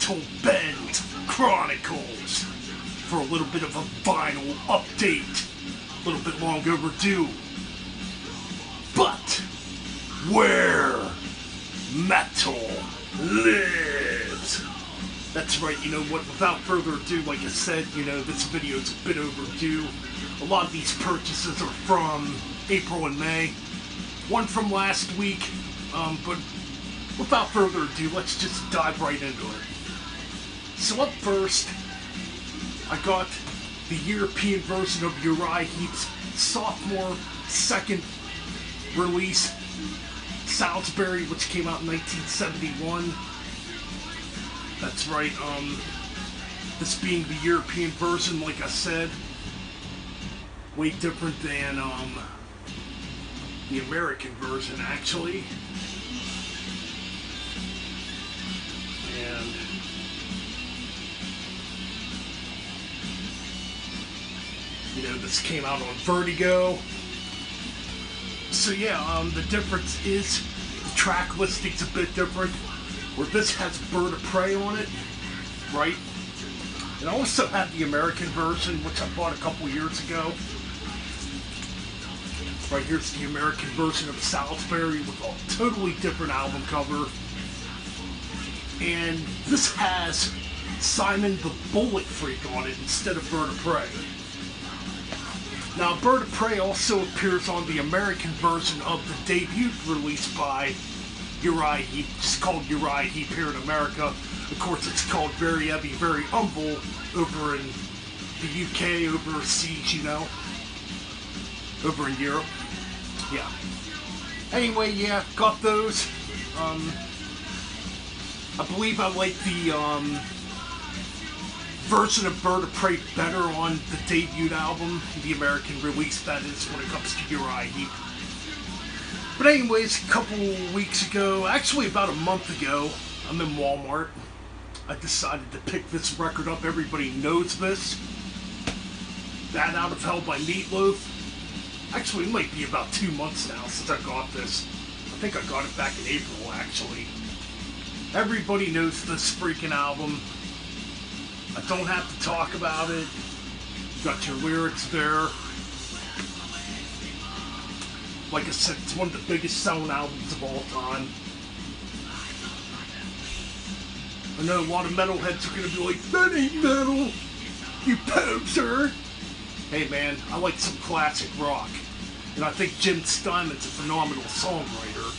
Metal Bend Chronicles for a little bit of a vinyl update. A little bit long overdue. But where metal lives. That's right, you know what, without further ado, like I said, this video's a bit overdue. A lot of these purchases are from April and May. One from last week, but without further ado, let's just dive right into it. So up first, I got the European version of Uriah Heep's sophomore second release, Salisbury, which came out in 1971. That's right, this being the European version, like I said, way different than the American version, actually. And this came out on Vertigo. So yeah, the difference is the track listing's a bit different, where this has Bird of Prey on it, right? And I also have the American version, which I bought a couple years ago. Right here's the American version of Salisbury with a totally different album cover. And this has Simon the Bullet Freak on it instead of Bird of Prey. Now, Bird of Prey also appears on the American version of the debut release by Uriah Heep. It's called Uriah Heep here in America. Of course, it's called Very Heavy, Very Humble over in the UK, overseas, over in Europe. Yeah. Anyway, yeah, got those. I believe I like the version of Bird of Prey better on the debut album, the American release, that is, when it comes to Uriah Heep. But anyways, a couple weeks ago, actually about a month ago, I'm in Walmart. I decided to pick this record up. Everybody knows this. Bat Out of Hell by Meatloaf. Actually, it might be about 2 months now since I got this. I think I got it back in April, actually. Everybody knows this freaking album. I don't have to talk about it. Got your lyrics there. Like I said, it's one of the biggest selling albums of all time. I know a lot of metalheads are going to be like, that ain't metal, you poser. Hey man, I like some classic rock. And I think Jim Steinman's a phenomenal songwriter.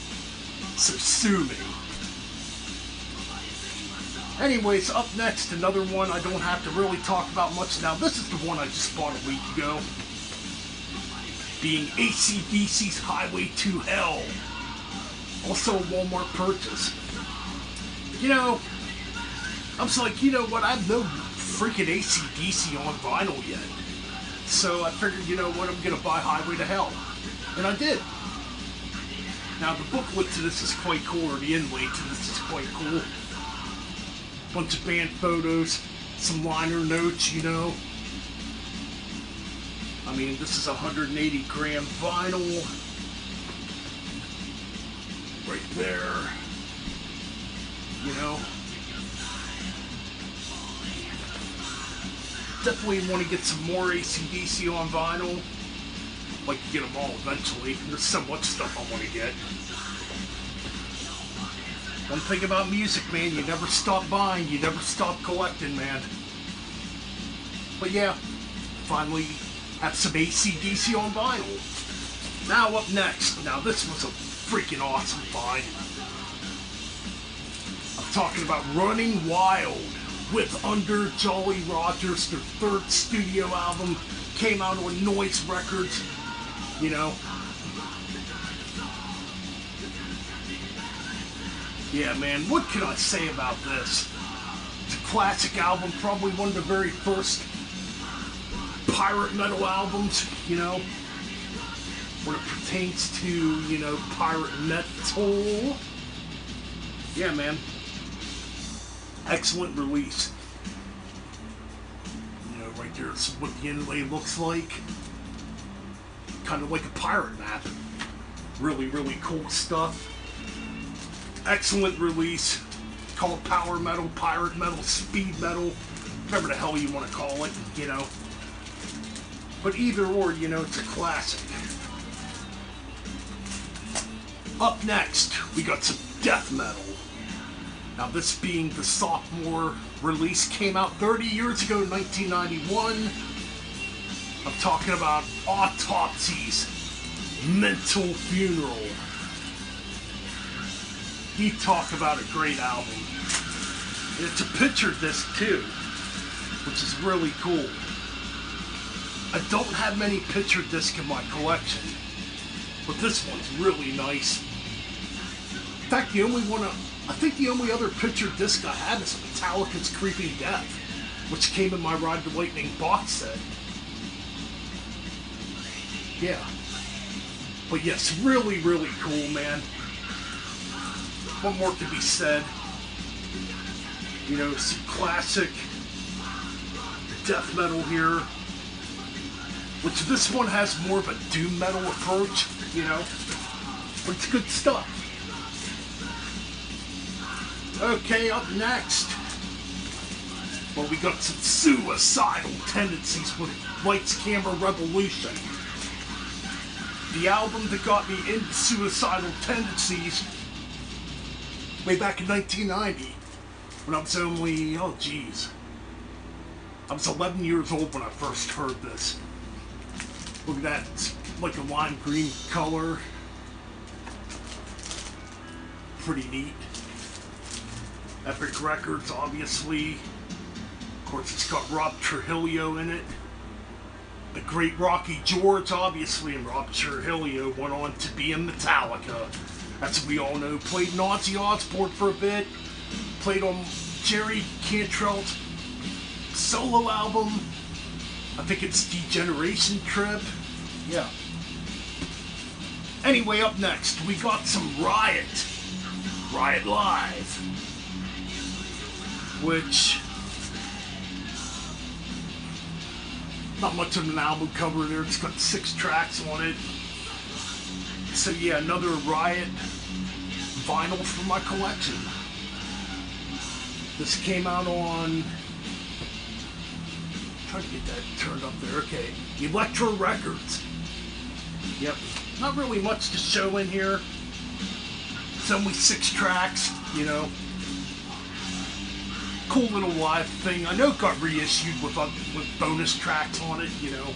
So sue me. Anyways, up next, another one I don't have to really talk about much. Now, this is the one I just bought a week ago. Being AC/DC's Highway to Hell. Also a Walmart purchase. I was like, you know what, I have no freaking AC/DC on vinyl yet. So I figured, you know what, I'm going to buy Highway to Hell. And I did. Now, the booklet to this is quite cool, or the inlay to this is quite cool. Bunch of band photos, some liner notes, I mean, this is 180 gram vinyl. Right there. Definitely want to get some more AC/DC on vinyl. Like to get them all eventually. There's so much stuff I want to get. One thing about music, man, you never stop buying, you never stop collecting, man. But yeah, finally have some AC/DC on vinyl. Now up next, now this was a freaking awesome find. I'm talking about Running Wild with Under Jolly Rogers, their third studio album, came out on Noise Records, Yeah, man, what can I say about this? It's a classic album, probably one of the very first pirate metal albums, when it pertains to, pirate metal. Yeah, man. Excellent release. Right there's what the inlay looks like. Kind of like a pirate map. Really, really cool stuff. Excellent release. call it power metal, pirate metal, speed metal, whatever the hell you want to call it, you know. But either or, you know, it's a classic. Up next, we got some death metal. Now this being the sophomore release, came out 30 years ago, 1991. I'm talking about Autopsy's Mental Funeral. You talk about a great album. And it's a picture disc too, which is really cool. I don't have many picture discs in my collection, but this one's really nice. In fact, I think the only other picture disc I have is Metallica's Creeping Death, which came in my Ride the Lightning box set. Yeah. But yes, really, really cool, man. What more could be said? You know, some classic death metal here. Which this one has more of a doom metal approach, you know. But it's good stuff. Okay, up next. Well, we got some Suicidal Tendencies with Lights Camera Revolution. The album that got me into Suicidal Tendencies way back in 1990, when I was only, I was 11 years old when I first heard this. Look at that, it's like a lime green color. Pretty neat. Epic Records, obviously. Of course, it's got Rob Trujillo in it. The great Rocky George, obviously, and Rob Trujillo went on to be in Metallica. As we all know, played in Ozzy Osbourne for a bit, played on Jerry Cantrell's solo album. I think it's Degeneration Trip. Yeah. Anyway, up next, we got some Riot. Riot Live. Which, not much of an album cover there, it's got 6 tracks on it. So yeah, another Riot vinyl from my collection. This came out on, try to get that turned up there, okay, Electro Records. Yep, not really much to show in here. It's only 6 tracks, you know. Cool little live thing. I know it got reissued with bonus tracks on it, you know.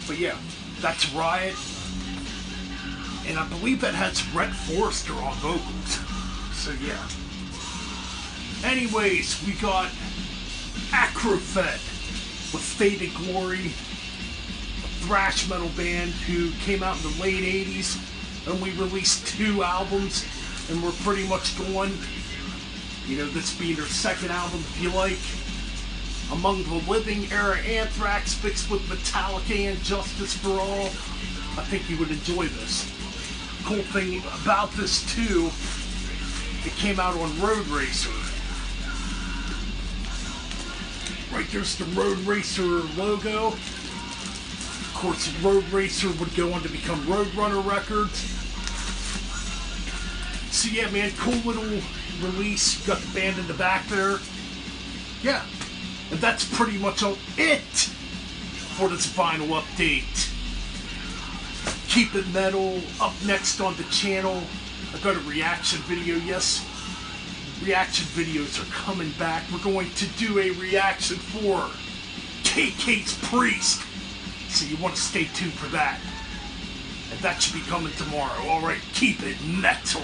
But yeah, that's Riot. And I believe that has Rhett Forrester on vocals. So yeah. Anyways, we got acrofed with Faded Glory, a thrash metal band who came out in the late 80s, only released 2 albums, and were pretty much gone. You know, this being their 2nd album, if you like. Among the Living era Anthrax mixed with Metallica and Justice for All. I think you would enjoy this. Cool thing about this too, it came out on Road Racer. Right there's the Road Racer logo. Of course, Road Racer would go on to become Roadrunner Records. So yeah, man, cool little release. You got the band in the back there. Yeah, and that's pretty much it for this vinyl update. Keep it metal. Up next on the channel, I got a reaction video. Yes, reaction videos are coming back. We're going to do a reaction for KK's Priest. So you want to stay tuned for that. And that should be coming tomorrow. Alright, keep it metal.